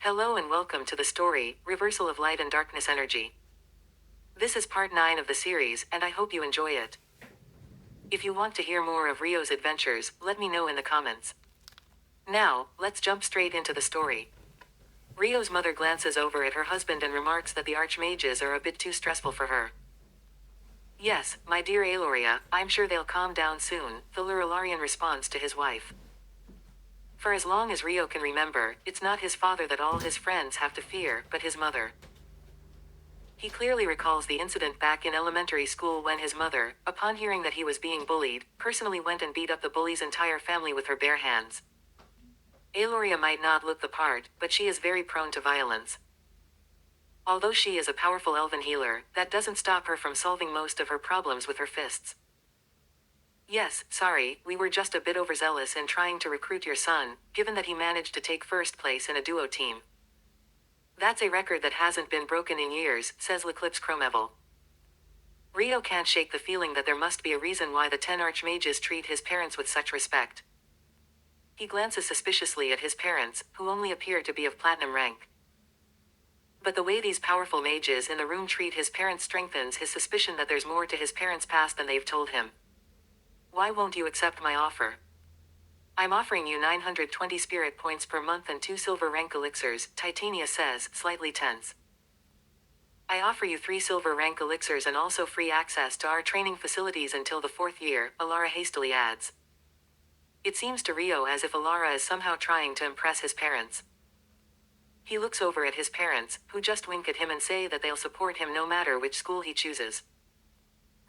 Hello and welcome to the story, Reversal of Light and Darkness Energy. This is part 9 of the series, and I hope you enjoy it. If you want to hear more of Rio's adventures, let me know in the comments. Now, let's jump straight into the story. Rio's mother glances over at her husband and remarks that the archmages are a bit too stressful for her. Yes, my dear Aloria, I'm sure they'll calm down soon, the Luralarian responds to his wife. For as long as Rio can remember, it's not his father that all his friends have to fear, but his mother. He clearly recalls the incident back in elementary school when his mother, upon hearing that he was being bullied, personally went and beat up the bully's entire family with her bare hands. Aloria might not look the part, but she is very prone to violence. Although she is a powerful elven healer, that doesn't stop her from solving most of her problems with her fists. Yes, sorry, we were just a bit overzealous in trying to recruit your son, given that he managed to take first place in a duo team. That's a record that hasn't been broken in years, says L'Eclipse Cromevel. Rio can't shake the feeling that there must be a reason why the 10 archmages treat his parents with such respect. He glances suspiciously at his parents, who only appear to be of platinum rank. But the way these powerful mages in the room treat his parents strengthens his suspicion that there's more to his parents' past than they've told him. Why won't you accept my offer? I'm offering you 920 spirit points per month and 2 silver rank elixirs, Titania says, slightly tense. I offer you 3 silver rank elixirs and also free access to our training facilities until the 4th year, Alara hastily adds. It seems to Rio as if Alara is somehow trying to impress his parents. He looks over at his parents, who just wink at him and say that they'll support him no matter which school he chooses.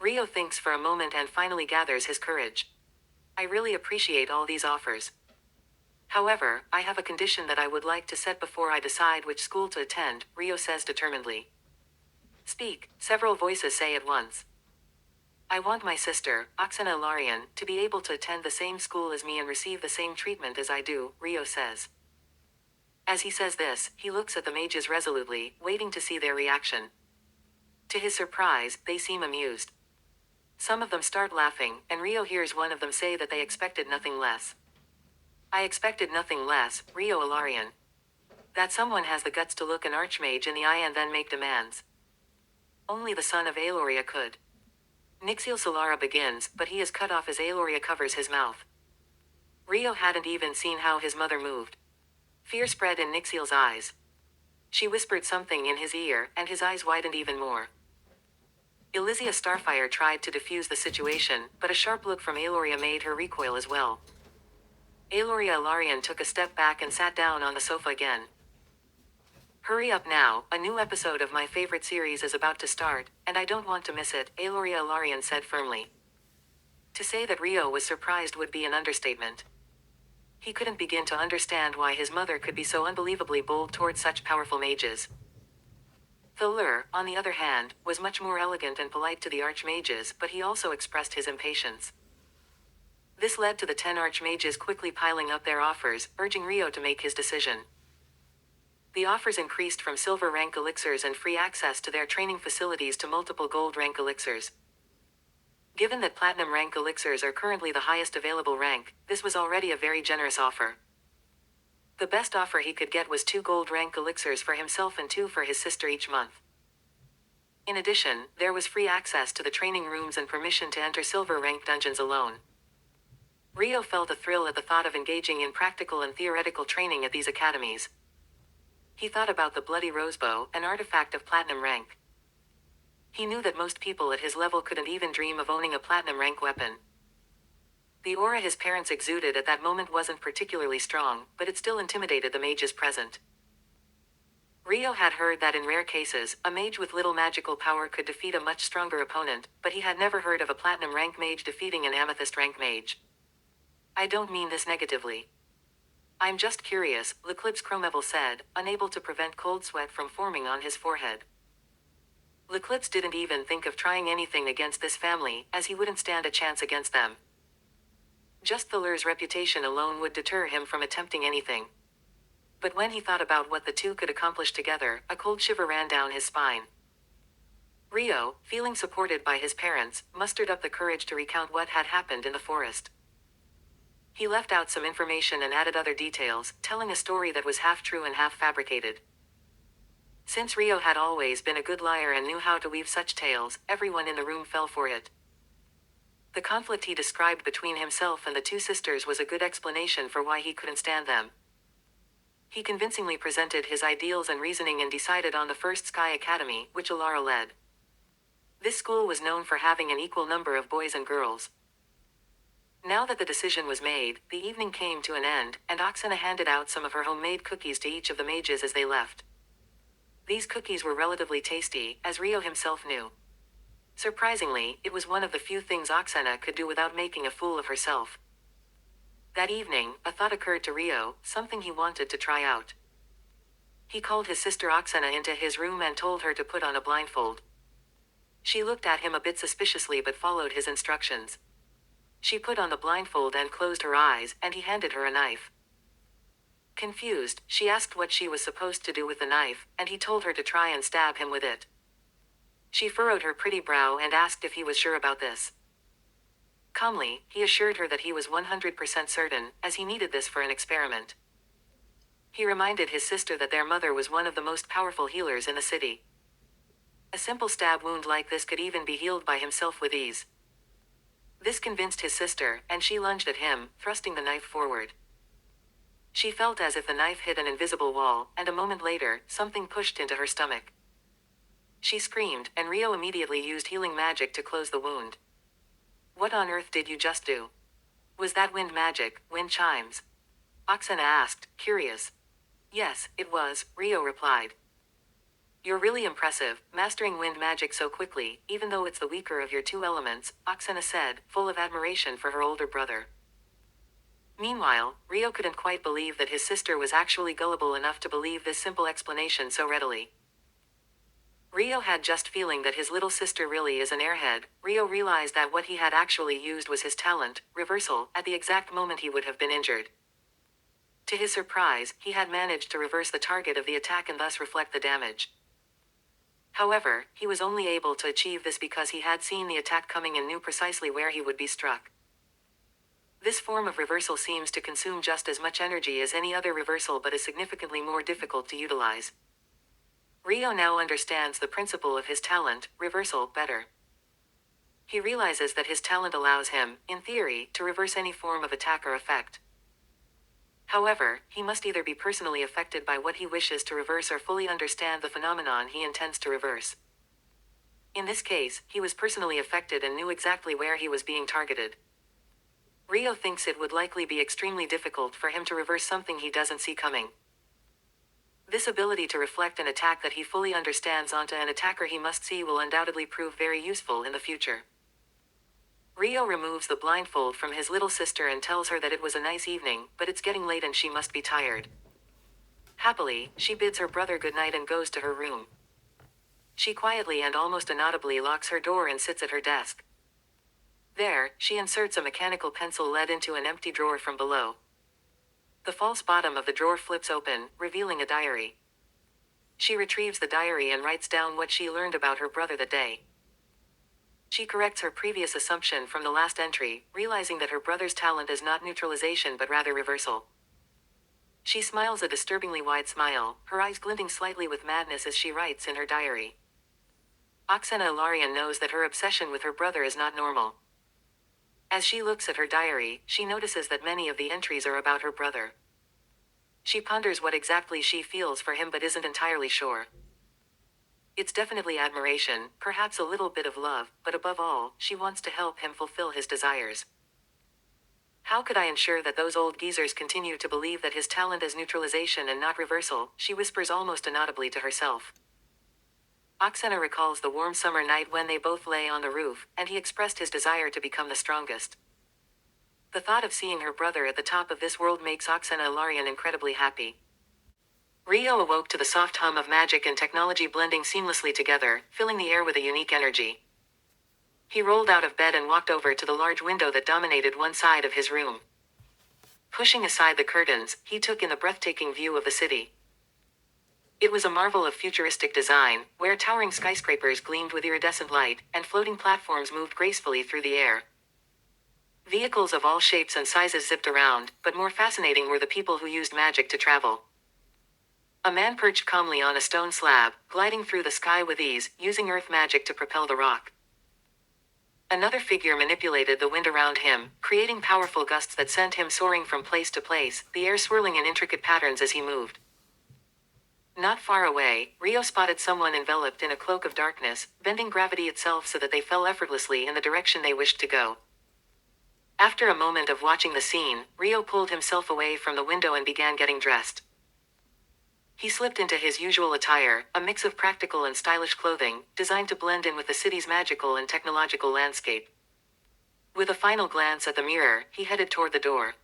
Rio thinks for a moment and finally gathers his courage. I really appreciate all these offers. However, I have a condition that I would like to set before I decide which school to attend, Rio says determinedly. Speak, several voices say at once. I want my sister, Oksana Ilarian, to be able to attend the same school as me and receive the same treatment as I do, Rio says. As he says this, he looks at the mages resolutely, waiting to see their reaction. To his surprise, they seem amused. Some of them start laughing, and Rio hears one of them say that they expected nothing less. I expected nothing less, Rio Ilarian. That someone has the guts to look an archmage in the eye and then make demands. Only the son of Aloria could. Nixiel Solara begins, but he is cut off as Aloria covers his mouth. Rio hadn't even seen how his mother moved. Fear spread in Nixiel's eyes. She whispered something in his ear, and his eyes widened even more. Elysia Starfire tried to defuse the situation, but a sharp look from Aloria made her recoil as well. Aloria Ilarian took a step back and sat down on the sofa again. Hurry up now, a new episode of my favorite series is about to start, and I don't want to miss it, Aloria Ilarian said firmly. To say that Rio was surprised would be an understatement. He couldn't begin to understand why his mother could be so unbelievably bold towards such powerful mages. The Lur, on the other hand, was much more elegant and polite to the archmages, but he also expressed his impatience. This led to the 10 archmages quickly piling up their offers, urging Rio to make his decision. The offers increased from silver rank elixirs and free access to their training facilities to multiple gold rank elixirs. Given that platinum rank elixirs are currently the highest available rank, this was already a very generous offer. The best offer he could get was 2 gold rank elixirs for himself and 2 for his sister each month. In addition, there was free access to the training rooms and permission to enter silver rank dungeons alone. Rio felt a thrill at the thought of engaging in practical and theoretical training at these academies. He thought about the bloody rosebow, an artifact of platinum rank. He knew that most people at his level couldn't even dream of owning a platinum rank weapon. The aura his parents exuded at that moment wasn't particularly strong, but it still intimidated the mages present. Rio had heard that in rare cases, a mage with little magical power could defeat a much stronger opponent, but he had never heard of a platinum rank mage defeating an amethyst rank mage. I don't mean this negatively. I'm just curious, L'Eclipse Cromevel said, unable to prevent cold sweat from forming on his forehead. L'Eclipse didn't even think of trying anything against this family, as he wouldn't stand a chance against them. Just the Lur's reputation alone would deter him from attempting anything. But when he thought about what the two could accomplish together, a cold shiver ran down his spine. Rio, feeling supported by his parents, mustered up the courage to recount what had happened in the forest. He left out some information and added other details, telling a story that was half true and half fabricated. Since Rio had always been a good liar and knew how to weave such tales, everyone in the room fell for it. The conflict he described between himself and the two sisters was a good explanation for why he couldn't stand them. He convincingly presented his ideals and reasoning and decided on the first Sky Academy, which Alara led. This school was known for having an equal number of boys and girls. Now that the decision was made, the evening came to an end, and Oksana handed out some of her homemade cookies to each of the mages as they left. These cookies were relatively tasty, as Rio himself knew. Surprisingly, it was one of the few things Oksana could do without making a fool of herself. That evening, a thought occurred to Rio, something he wanted to try out. He called his sister Oksana into his room and told her to put on a blindfold. She looked at him a bit suspiciously but followed his instructions. She put on the blindfold and closed her eyes, and he handed her a knife. Confused, she asked what she was supposed to do with the knife, and he told her to try and stab him with it. She furrowed her pretty brow and asked if he was sure about this. Calmly, he assured her that he was 100% certain, as he needed this for an experiment. He reminded his sister that their mother was one of the most powerful healers in the city. A simple stab wound like this could even be healed by himself with ease. This convinced his sister, and she lunged at him, thrusting the knife forward. She felt as if the knife hit an invisible wall, and a moment later, something pushed into her stomach. She screamed, and Rio immediately used healing magic to close the wound. What on earth did you just do? Was that wind magic, wind chimes? Oksana asked, curious. Yes, it was, Rio replied. You're really impressive, mastering wind magic so quickly, even though it's the weaker of your two elements, Oksana said, full of admiration for her older brother. Meanwhile, Rio couldn't quite believe that his sister was actually gullible enough to believe this simple explanation so readily. Rio had just feeling that his little sister really is an airhead. Rio realized that what he had actually used was his talent, reversal, at the exact moment he would have been injured. To his surprise, he had managed to reverse the target of the attack and thus reflect the damage. However, he was only able to achieve this because he had seen the attack coming and knew precisely where he would be struck. This form of reversal seems to consume just as much energy as any other reversal but is significantly more difficult to utilize. Rio now understands the principle of his talent, reversal, better. He realizes that his talent allows him, in theory, to reverse any form of attack or effect. However, he must either be personally affected by what he wishes to reverse or fully understand the phenomenon he intends to reverse. In this case, he was personally affected and knew exactly where he was being targeted. Rio thinks it would likely be extremely difficult for him to reverse something he doesn't see coming. This ability to reflect an attack that he fully understands onto an attacker he must see will undoubtedly prove very useful in the future. Rio removes the blindfold from his little sister and tells her that it was a nice evening, but it's getting late and she must be tired. Happily, she bids her brother goodnight and goes to her room. She quietly and almost inaudibly locks her door and sits at her desk. There, she inserts a mechanical pencil lead into an empty drawer from below. The false bottom of the drawer flips open, revealing a diary. She retrieves the diary and writes down what she learned about her brother that day. She corrects her previous assumption from the last entry, realizing that her brother's talent is not neutralization but rather reversal. She smiles a disturbingly wide smile, her eyes glinting slightly with madness as she writes in her diary. Oksana Ilarian knows that her obsession with her brother is not normal. As she looks at her diary, she notices that many of the entries are about her brother. She ponders what exactly she feels for him but isn't entirely sure. It's definitely admiration, perhaps a little bit of love, but above all, she wants to help him fulfill his desires. How could I ensure that those old geezers continue to believe that his talent is neutralization and not reversal, she whispers almost inaudibly to herself. Oksana recalls the warm summer night when they both lay on the roof, and he expressed his desire to become the strongest. The thought of seeing her brother at the top of this world makes Oksana Ilarian incredibly happy. Rio awoke to the soft hum of magic and technology blending seamlessly together, filling the air with a unique energy. He rolled out of bed and walked over to the large window that dominated one side of his room. Pushing aside the curtains, he took in the breathtaking view of the city. It was a marvel of futuristic design, where towering skyscrapers gleamed with iridescent light, and floating platforms moved gracefully through the air. Vehicles of all shapes and sizes zipped around, but more fascinating were the people who used magic to travel. A man perched calmly on a stone slab, gliding through the sky with ease, using earth magic to propel the rock. Another figure manipulated the wind around him, creating powerful gusts that sent him soaring from place to place, the air swirling in intricate patterns as he moved. Not far away, Rio spotted someone enveloped in a cloak of darkness, bending gravity itself so that they fell effortlessly in the direction they wished to go. After a moment of watching the scene, Rio pulled himself away from the window and began getting dressed. He slipped into his usual attire, a mix of practical and stylish clothing, designed to blend in with the city's magical and technological landscape. With a final glance at the mirror, he headed toward the door.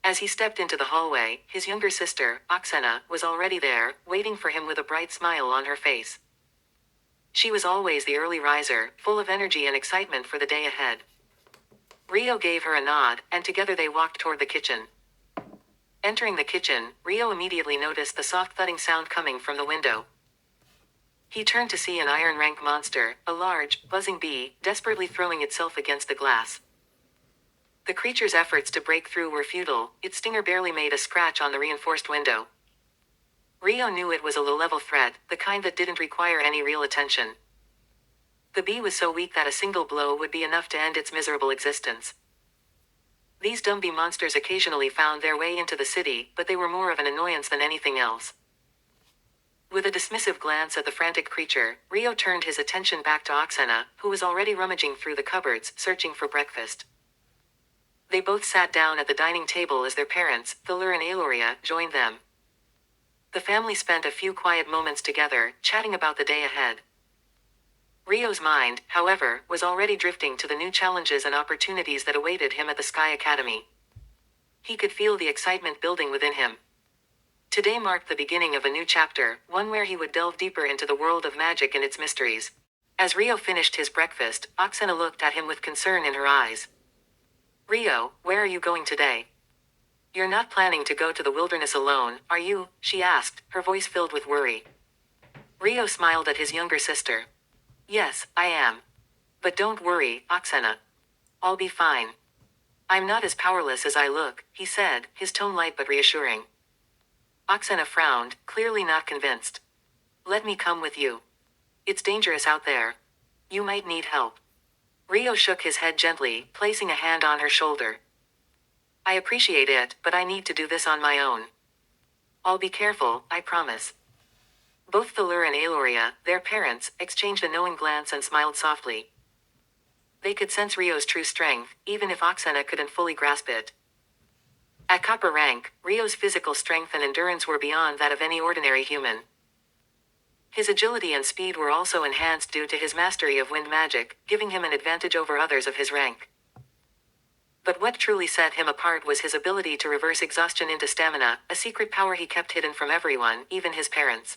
As he stepped into the hallway, his younger sister, Oksana, was already there, waiting for him with a bright smile on her face. She was always the early riser, full of energy and excitement for the day ahead. Rio gave her a nod, and together they walked toward the kitchen. Entering the kitchen, Rio immediately noticed the soft thudding sound coming from the window. He turned to see an iron rank monster, a large, buzzing bee, desperately throwing itself against the glass. The creature's efforts to break through were futile, its stinger barely made a scratch on the reinforced window. Rio knew it was a low-level threat, the kind that didn't require any real attention. The bee was so weak that a single blow would be enough to end its miserable existence. These dumb bee monsters occasionally found their way into the city, but they were more of an annoyance than anything else. With a dismissive glance at the frantic creature, Rio turned his attention back to Oksana, who was already rummaging through the cupboards, searching for breakfast. They both sat down at the dining table as their parents, Teil and Aloria, joined them. The family spent a few quiet moments together, chatting about the day ahead. Rio's mind, however, was already drifting to the new challenges and opportunities that awaited him at the Sky Academy. He could feel the excitement building within him. Today marked the beginning of a new chapter, one where he would delve deeper into the world of magic and its mysteries. As Rio finished his breakfast, Oksana looked at him with concern in her eyes. "Rio, where are you going today? You're not planning to go to the wilderness alone, are you?" she asked, her voice filled with worry. Rio smiled at his younger sister. "Yes, I am. But don't worry, Oksana. I'll be fine. I'm not as powerless as I look," he said, his tone light but reassuring. Oksana frowned, clearly not convinced. "Let me come with you. It's dangerous out there. You might need help." Rio shook his head gently, placing a hand on her shoulder. "I appreciate it, but I need to do this on my own. I'll be careful, I promise." Both Teil and Aloria, their parents, exchanged a knowing glance and smiled softly. They could sense Rio's true strength, even if Oksana couldn't fully grasp it. At copper rank, Rio's physical strength and endurance were beyond that of any ordinary human. His agility and speed were also enhanced due to his mastery of wind magic, giving him an advantage over others of his rank. But what truly set him apart was his ability to reverse exhaustion into stamina, a secret power he kept hidden from everyone, even his parents.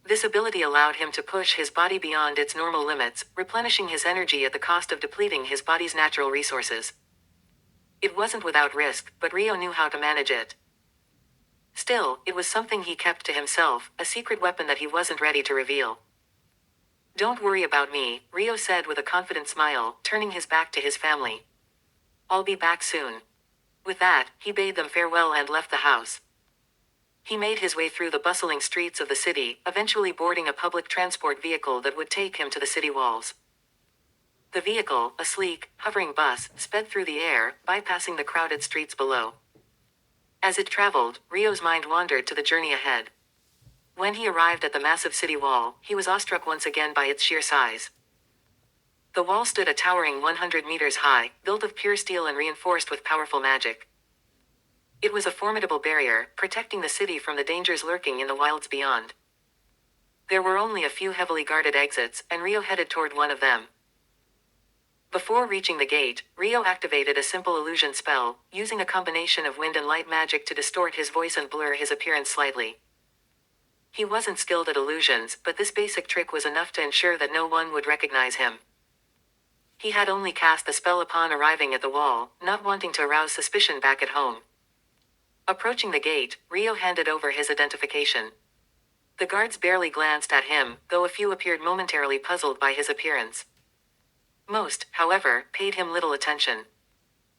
This ability allowed him to push his body beyond its normal limits, replenishing his energy at the cost of depleting his body's natural resources. It wasn't without risk, but Rio knew how to manage it. Still, it was something he kept to himself, a secret weapon that he wasn't ready to reveal. "Don't worry about me," Rio said with a confident smile, turning his back to his family. "I'll be back soon." With that, he bade them farewell and left the house. He made his way through the bustling streets of the city, eventually boarding a public transport vehicle that would take him to the city walls. The vehicle, a sleek, hovering bus, sped through the air, bypassing the crowded streets below. As it traveled, Rio's mind wandered to the journey ahead. When he arrived at the massive city wall, he was awestruck once again by its sheer size. The wall stood a towering 100 meters high, built of pure steel and reinforced with powerful magic. It was a formidable barrier, protecting the city from the dangers lurking in the wilds beyond. There were only a few heavily guarded exits, and Rio headed toward one of them. Before reaching the gate, Rio activated a simple illusion spell, using a combination of wind and light magic to distort his voice and blur his appearance slightly. He wasn't skilled at illusions, but this basic trick was enough to ensure that no one would recognize him. He had only cast the spell upon arriving at the wall, not wanting to arouse suspicion back at home. Approaching the gate, Rio handed over his identification. The guards barely glanced at him, though a few appeared momentarily puzzled by his appearance. Most, however, paid him little attention.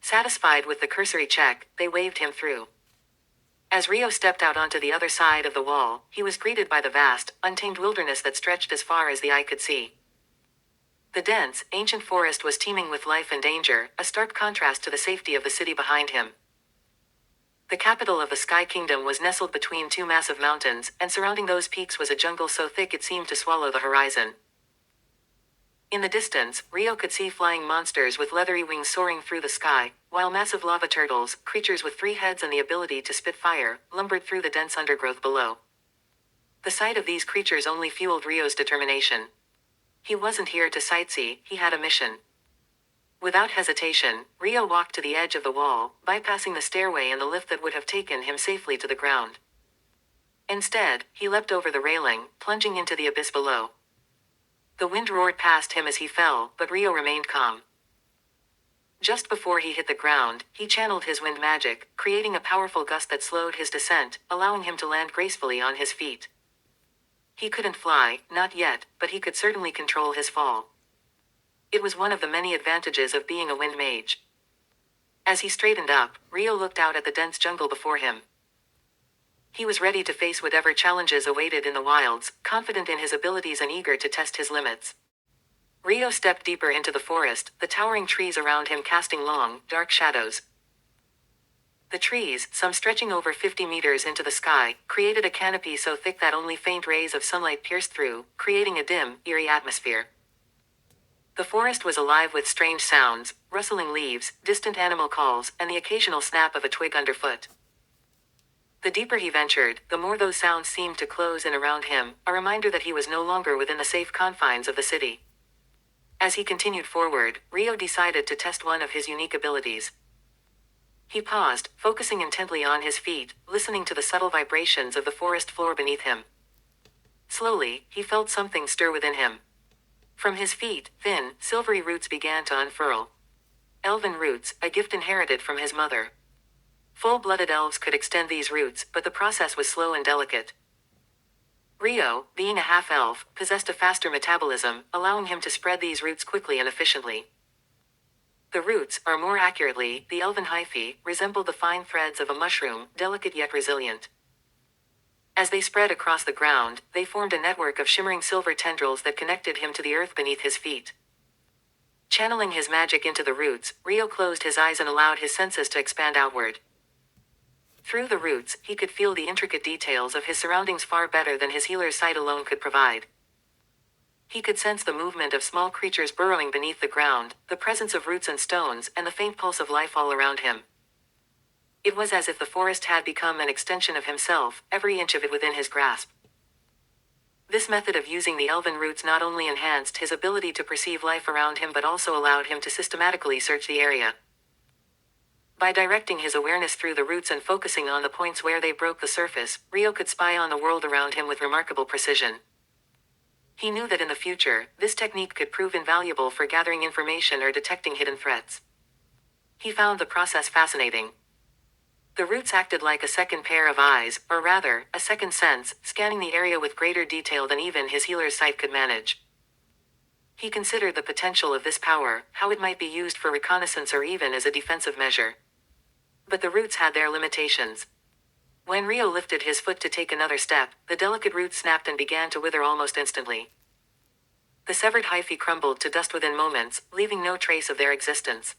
Satisfied with the cursory check, they waved him through. As Rio stepped out onto the other side of the wall, he was greeted by the vast, untamed wilderness that stretched as far as the eye could see. The dense, ancient forest was teeming with life and danger, a stark contrast to the safety of the city behind him. The capital of the Sky Kingdom was nestled between two massive mountains, and surrounding those peaks was a jungle so thick it seemed to swallow the horizon. In the distance, Rio could see flying monsters with leathery wings soaring through the sky, while massive lava turtles, creatures with 3 heads and the ability to spit fire, lumbered through the dense undergrowth below. The sight of these creatures only fueled Rio's determination. He wasn't here to sightsee, he had a mission. Without hesitation, Rio walked to the edge of the wall, bypassing the stairway and the lift that would have taken him safely to the ground. Instead, he leapt over the railing, plunging into the abyss below. The wind roared past him as he fell, but Rio remained calm. Just before he hit the ground, he channeled his wind magic, creating a powerful gust that slowed his descent, allowing him to land gracefully on his feet. He couldn't fly, not yet, but he could certainly control his fall. It was one of the many advantages of being a wind mage. As he straightened up, Rio looked out at the dense jungle before him. He was ready to face whatever challenges awaited in the wilds, confident in his abilities and eager to test his limits. Rio stepped deeper into the forest, the towering trees around him casting long, dark shadows. The trees, some stretching over 50 meters into the sky, created a canopy so thick that only faint rays of sunlight pierced through, creating a dim, eerie atmosphere. The forest was alive with strange sounds, rustling leaves, distant animal calls, and the occasional snap of a twig underfoot. The deeper he ventured, the more those sounds seemed to close in around him, a reminder that he was no longer within the safe confines of the city. As he continued forward, Rio decided to test one of his unique abilities. He paused, focusing intently on his feet, listening to the subtle vibrations of the forest floor beneath him. Slowly, he felt something stir within him. From his feet, thin, silvery roots began to unfurl. Elven roots, a gift inherited from his mother. Full-blooded elves could extend these roots, but the process was slow and delicate. Rio, being a half-elf, possessed a faster metabolism, allowing him to spread these roots quickly and efficiently. The roots, or more accurately, the elven hyphae, resembled the fine threads of a mushroom, delicate yet resilient. As they spread across the ground, they formed a network of shimmering silver tendrils that connected him to the earth beneath his feet. Channeling his magic into the roots, Rio closed his eyes and allowed his senses to expand outward. Through the roots, he could feel the intricate details of his surroundings far better than his healer's sight alone could provide. He could sense the movement of small creatures burrowing beneath the ground, the presence of roots and stones, and the faint pulse of life all around him. It was as if the forest had become an extension of himself, every inch of it within his grasp. This method of using the elven roots not only enhanced his ability to perceive life around him but also allowed him to systematically search the area. By directing his awareness through the roots and focusing on the points where they broke the surface, Rio could spy on the world around him with remarkable precision. He knew that in the future, this technique could prove invaluable for gathering information or detecting hidden threats. He found the process fascinating. The roots acted like a second pair of eyes, or rather, a second sense, scanning the area with greater detail than even his healer's sight could manage. He considered the potential of this power, how it might be used for reconnaissance or even as a defensive measure. But the roots had their limitations. When Rio lifted his foot to take another step, the delicate roots snapped and began to wither almost instantly. The severed hyphae crumbled to dust within moments, leaving no trace of their existence.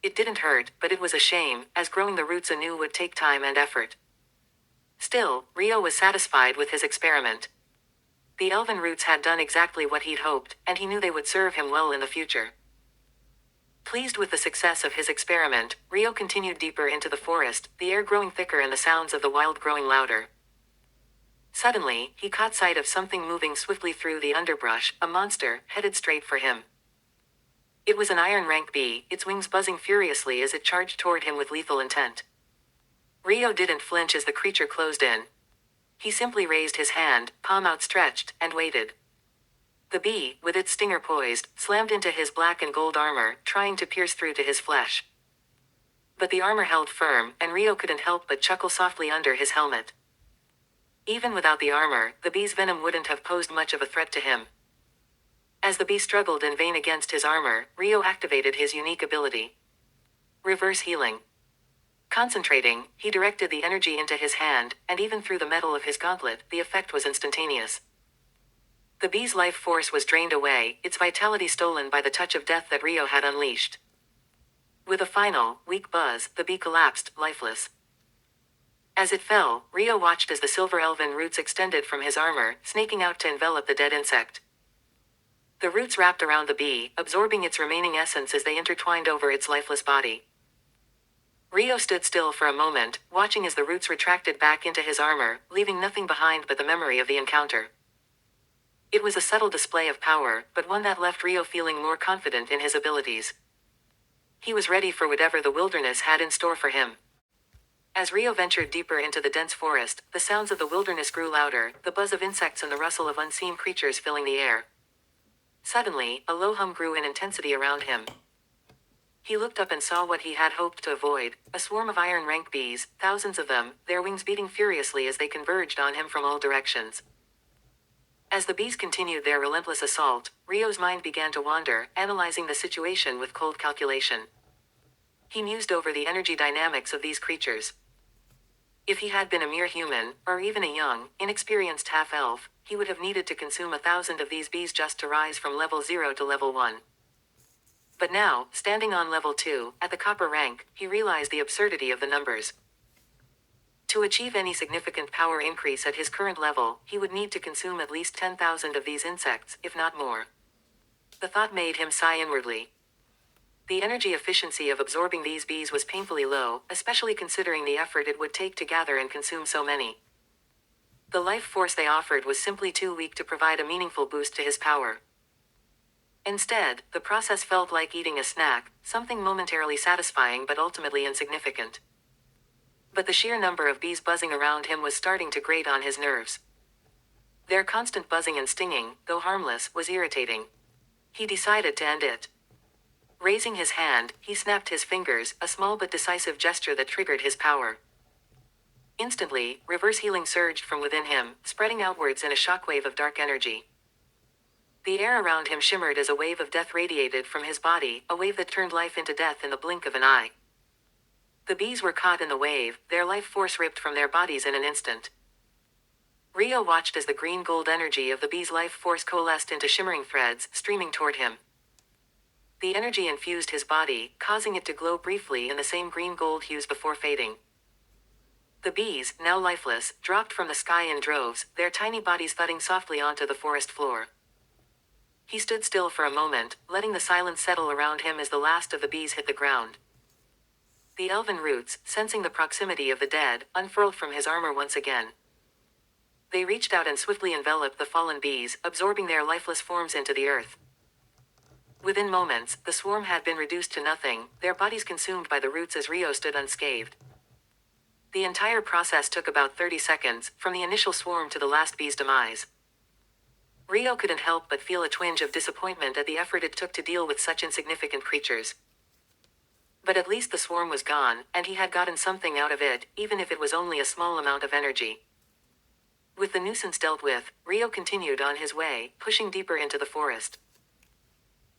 It didn't hurt, but it was a shame, as growing the roots anew would take time and effort. Still, Rio was satisfied with his experiment. The elven roots had done exactly what he'd hoped, and he knew they would serve him well in the future. Pleased with the success of his experiment, Rio continued deeper into the forest, the air growing thicker and the sounds of the wild growing louder. Suddenly, he caught sight of something moving swiftly through the underbrush, a monster, headed straight for him. It was an iron rank bee, its wings buzzing furiously as it charged toward him with lethal intent. Rio didn't flinch as the creature closed in. He simply raised his hand, palm outstretched, and waited. The bee, with its stinger poised, slammed into his black and gold armor, trying to pierce through to his flesh. But the armor held firm, and Rio couldn't help but chuckle softly under his helmet. Even without the armor, the bee's venom wouldn't have posed much of a threat to him. As the bee struggled in vain against his armor, Rio activated his unique ability. Reverse healing. Concentrating, he directed the energy into his hand, and even through the metal of his gauntlet, the effect was instantaneous. The bee's life force was drained away, its vitality stolen by the touch of death that Rio had unleashed. With a final, weak buzz, the bee collapsed, lifeless. As it fell, Rio watched as the silver elven roots extended from his armor, snaking out to envelop the dead insect. The roots wrapped around the bee, absorbing its remaining essence as they intertwined over its lifeless body. Rio stood still for a moment, watching as the roots retracted back into his armor, leaving nothing behind but the memory of the encounter. It was a subtle display of power, but one that left Rio feeling more confident in his abilities. He was ready for whatever the wilderness had in store for him. As Rio ventured deeper into the dense forest, the sounds of the wilderness grew louder, the buzz of insects and the rustle of unseen creatures filling the air. Suddenly, a low hum grew in intensity around him. He looked up and saw what he had hoped to avoid, a swarm of iron-rank bees, thousands of them, their wings beating furiously as they converged on him from all directions. As the bees continued their relentless assault, Rio's mind began to wander, analyzing the situation with cold calculation. He mused over the energy dynamics of these creatures. If he had been a mere human, or even a young, inexperienced half-elf, he would have needed to consume 1,000 of these bees just to rise from level 0 to level 1. But now, standing on level 2, at the copper rank, he realized the absurdity of the numbers. To achieve any significant power increase at his current level, he would need to consume at least 10,000 of these insects, if not more. The thought made him sigh inwardly. The energy efficiency of absorbing these bees was painfully low, especially considering the effort it would take to gather and consume so many. The life force they offered was simply too weak to provide a meaningful boost to his power. Instead, the process felt like eating a snack, something momentarily satisfying but ultimately insignificant. But the sheer number of bees buzzing around him was starting to grate on his nerves. Their constant buzzing and stinging, though harmless, was irritating. He decided to end it. Raising his hand, he snapped his fingers, a small but decisive gesture that triggered his power. Instantly, reverse healing surged from within him, spreading outwards in a shockwave of dark energy. The air around him shimmered as a wave of death radiated from his body, a wave that turned life into death in the blink of an eye. The bees were caught in the wave, their life force ripped from their bodies in an instant. Rio watched as the green-gold energy of the bee's life force coalesced into shimmering threads, streaming toward him. The energy infused his body, causing it to glow briefly in the same green-gold hues before fading. The bees, now lifeless, dropped from the sky in droves, their tiny bodies thudding softly onto the forest floor. He stood still for a moment, letting the silence settle around him as the last of the bees hit the ground. The elven roots, sensing the proximity of the dead, unfurled from his armor once again. They reached out and swiftly enveloped the fallen bees, absorbing their lifeless forms into the earth. Within moments, the swarm had been reduced to nothing, their bodies consumed by the roots as Rio stood unscathed. The entire process took about 30 seconds, from the initial swarm to the last bee's demise. Rio couldn't help but feel a twinge of disappointment at the effort it took to deal with such insignificant creatures. But at least the swarm was gone, and he had gotten something out of it, even if it was only a small amount of energy. With the nuisance dealt with, Rio continued on his way, pushing deeper into the forest.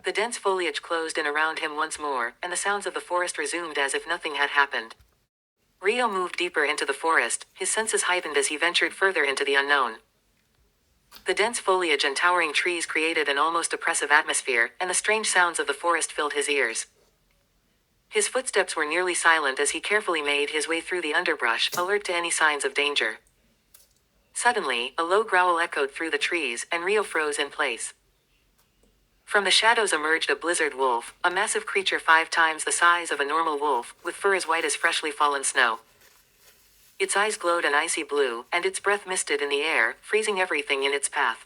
The dense foliage closed in around him once more, and the sounds of the forest resumed as if nothing had happened. Rio moved deeper into the forest, his senses heightened as he ventured further into the unknown. The dense foliage and towering trees created an almost oppressive atmosphere, and the strange sounds of the forest filled his ears. His footsteps were nearly silent as he carefully made his way through the underbrush, alert to any signs of danger. Suddenly, a low growl echoed through the trees, and Rio froze in place. From the shadows emerged a blizzard wolf, a massive creature 5 times the size of a normal wolf, with fur as white as freshly fallen snow. Its eyes glowed an icy blue, and its breath misted in the air, freezing everything in its path.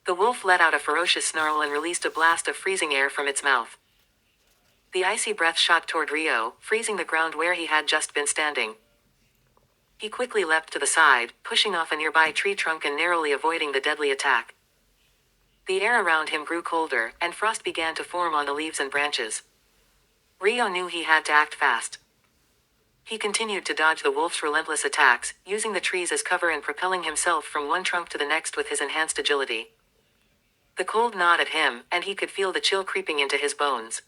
The wolf let out a ferocious snarl and released a blast of freezing air from its mouth. The icy breath shot toward Rio, freezing the ground where he had just been standing. He quickly leapt to the side, pushing off a nearby tree trunk and narrowly avoiding the deadly attack. The air around him grew colder, and frost began to form on the leaves and branches. Rio knew he had to act fast. He continued to dodge the wolf's relentless attacks, using the trees as cover and propelling himself from one trunk to the next with his enhanced agility. The cold gnawed at him, and he could feel the chill creeping into his bones.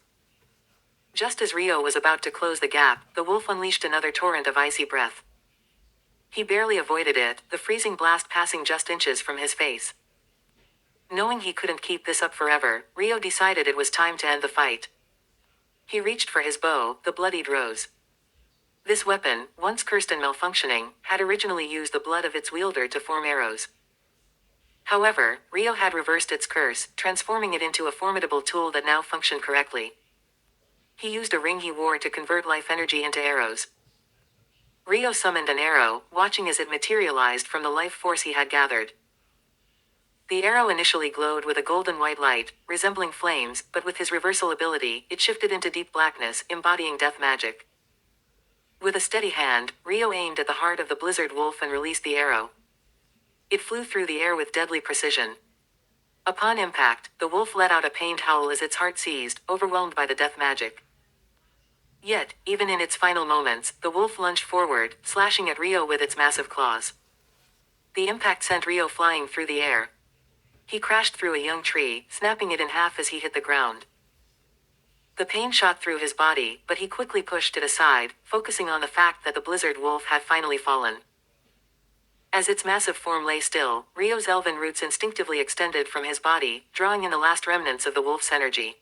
Just as Rio was about to close the gap, the wolf unleashed another torrent of icy breath. He barely avoided it, the freezing blast passing just inches from his face. Knowing he couldn't keep this up forever, Rio decided it was time to end the fight. He reached for his bow, the bloodied rose. This weapon, once cursed and malfunctioning, had originally used the blood of its wielder to form arrows. However, Rio had reversed its curse, transforming it into a formidable tool that now functioned correctly. He used a ring he wore to convert life energy into arrows. Rio summoned an arrow, watching as it materialized from the life force he had gathered. The arrow initially glowed with a golden white light, resembling flames, but with his reversal ability, it shifted into deep blackness, embodying death magic. With a steady hand, Rio aimed at the heart of the blizzard wolf and released the arrow. It flew through the air with deadly precision. Upon impact, the wolf let out a pained howl as its heart seized, overwhelmed by the death magic. Yet, even in its final moments, the wolf lunged forward, slashing at Rio with its massive claws. The impact sent Rio flying through the air. He crashed through a young tree, snapping it in half as he hit the ground. The pain shot through his body, but he quickly pushed it aside, focusing on the fact that the blizzard wolf had finally fallen. As its massive form lay still, Rio's elven roots instinctively extended from his body, drawing in the last remnants of the wolf's energy.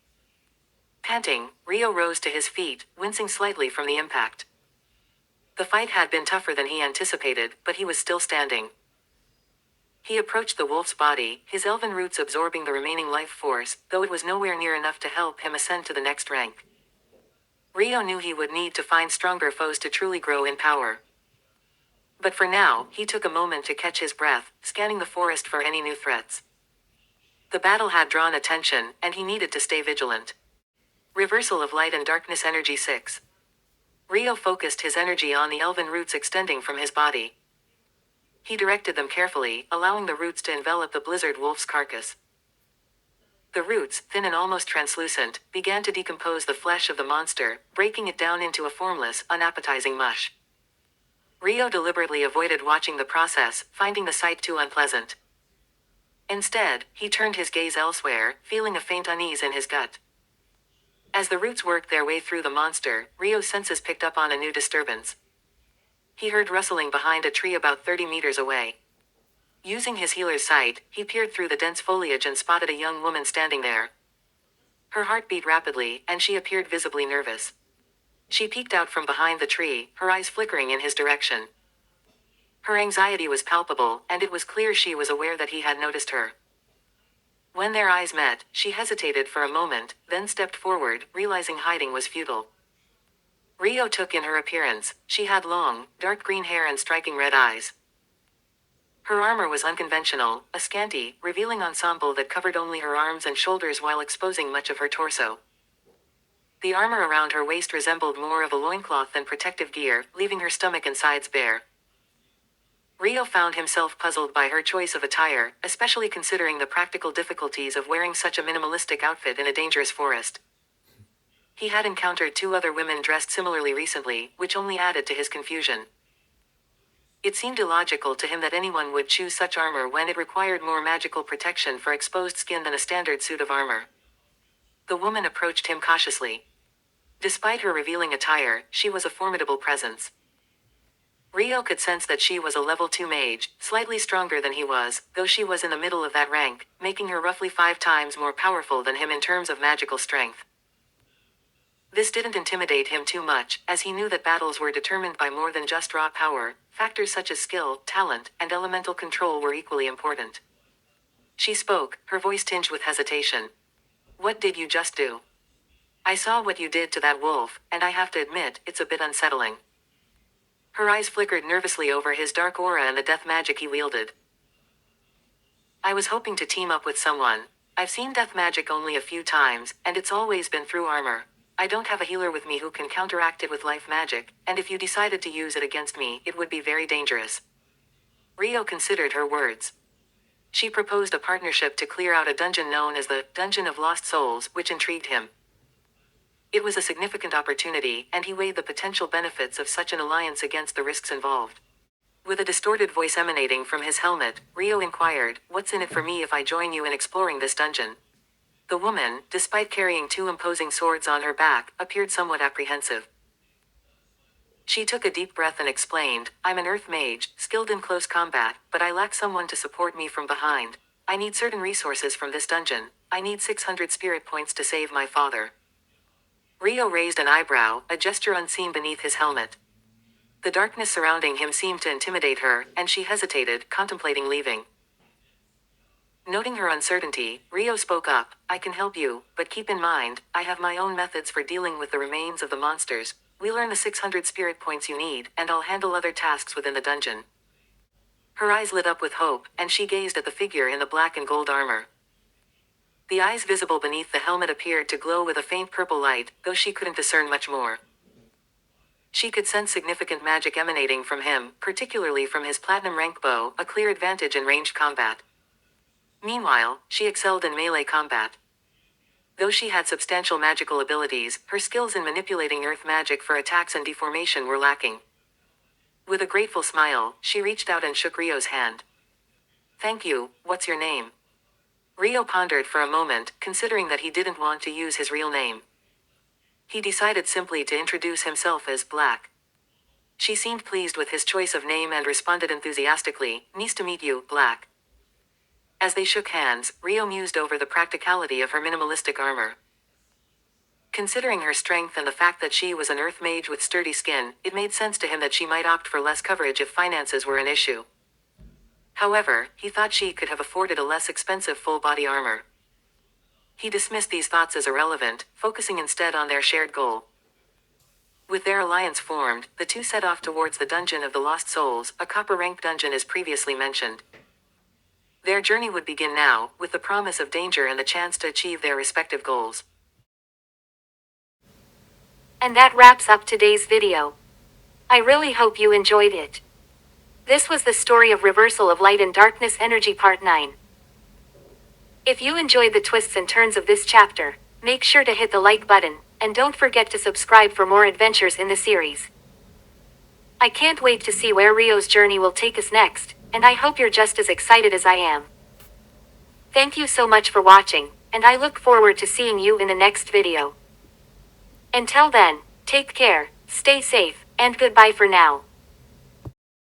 Panting, Rio rose to his feet, wincing slightly from the impact. The fight had been tougher than he anticipated, but he was still standing. He approached the wolf's body, his elven roots absorbing the remaining life force, though it was nowhere near enough to help him ascend to the next rank. Rio knew he would need to find stronger foes to truly grow in power. But for now, he took a moment to catch his breath, scanning the forest for any new threats. The battle had drawn attention, and he needed to stay vigilant. Reversal of Light and Darkness Energy 6. Rio focused his energy on the elven roots extending from his body. He directed them carefully, allowing the roots to envelop the blizzard wolf's carcass. The roots, thin and almost translucent, began to decompose the flesh of the monster, breaking it down into a formless, unappetizing mush. Rio deliberately avoided watching the process, finding the sight too unpleasant. Instead, he turned his gaze elsewhere, feeling a faint unease in his gut. As the roots worked their way through the monster, Rio's senses picked up on a new disturbance. He heard rustling behind a tree about 30 meters away. Using his healer's sight, he peered through the dense foliage and spotted a young woman standing there. Her heart beat rapidly, and she appeared visibly nervous. She peeked out from behind the tree, her eyes flickering in his direction. Her anxiety was palpable, and it was clear she was aware that he had noticed her. When their eyes met, she hesitated for a moment, then stepped forward, realizing hiding was futile. Rio took in her appearance. She had long, dark green hair and striking red eyes. Her armor was unconventional, a scanty, revealing ensemble that covered only her arms and shoulders while exposing much of her torso. The armor around her waist resembled more of a loincloth than protective gear, leaving her stomach and sides bare. Rio found himself puzzled by her choice of attire, especially considering the practical difficulties of wearing such a minimalistic outfit in a dangerous forest. He had encountered 2 other women dressed similarly recently, which only added to his confusion. It seemed illogical to him that anyone would choose such armor when it required more magical protection for exposed skin than a standard suit of armor. The woman approached him cautiously. Despite her revealing attire, she was a formidable presence. Rio could sense that she was a level 2 mage, slightly stronger than he was, though she was in the middle of that rank, making her roughly 5 times more powerful than him in terms of magical strength. This didn't intimidate him too much, as he knew that battles were determined by more than just raw power. Factors such as skill, talent, and elemental control were equally important. She spoke, her voice tinged with hesitation. "What did you just do?" "I saw what you did to that wolf, and I have to admit, it's a bit unsettling." Her eyes flickered nervously over his dark aura and the death magic he wielded. "I was hoping to team up with someone. I've seen death magic only a few times, and it's always been through armor. I don't have a healer with me who can counteract it with life magic, and if you decided to use it against me, it would be very dangerous." Rio considered her words. She proposed a partnership to clear out a dungeon known as the Dungeon of Lost Souls, which intrigued him. It was a significant opportunity, and he weighed the potential benefits of such an alliance against the risks involved. With a distorted voice emanating from his helmet, Rio inquired, "What's in it for me if I join you in exploring this dungeon?" The woman, despite carrying two imposing swords on her back, appeared somewhat apprehensive. She took a deep breath and explained, "I'm an earth mage, skilled in close combat, but I lack someone to support me from behind. I need certain resources from this dungeon. I need 600 spirit points to save my father." Rio raised an eyebrow, a gesture unseen beneath his helmet. The darkness surrounding him seemed to intimidate her, and she hesitated, contemplating leaving. Noting her uncertainty, Rio spoke up, "I can help you, but keep in mind, I have my own methods for dealing with the remains of the monsters. We'll earn the 600 spirit points you need, and I'll handle other tasks within the dungeon." Her eyes lit up with hope, and she gazed at the figure in the black and gold armor. The eyes visible beneath the helmet appeared to glow with a faint purple light, though she couldn't discern much more. She could sense significant magic emanating from him, particularly from his platinum rank bow, a clear advantage in ranged combat. Meanwhile, she excelled in melee combat. Though she had substantial magical abilities, her skills in manipulating earth magic for attacks and deformation were lacking. With a grateful smile, she reached out and shook Rio's hand. "Thank you, what's your name?" Rio pondered for a moment, considering that he didn't want to use his real name. He decided simply to introduce himself as Black. She seemed pleased with his choice of name and responded enthusiastically, "Nice to meet you, Black." As they shook hands, Rio mused over the practicality of her minimalistic armor. Considering her strength and the fact that she was an earth mage with sturdy skin, it made sense to him that she might opt for less coverage if finances were an issue. However, he thought she could have afforded a less expensive full-body armor. He dismissed these thoughts as irrelevant, focusing instead on their shared goal. With their alliance formed, the two set off towards the Dungeon of the Lost Souls, a copper-ranked dungeon as previously mentioned. Their journey would begin now, with the promise of danger and the chance to achieve their respective goals. And that wraps up today's video. I really hope you enjoyed it. This was the story of Reversal of Light and Darkness Energy Part 9. If you enjoyed the twists and turns of this chapter, make sure to hit the like button, and don't forget to subscribe for more adventures in the series. I can't wait to see where Rio's journey will take us next, and I hope you're just as excited as I am. Thank you so much for watching, and I look forward to seeing you in the next video. Until then, take care, stay safe, and goodbye for now.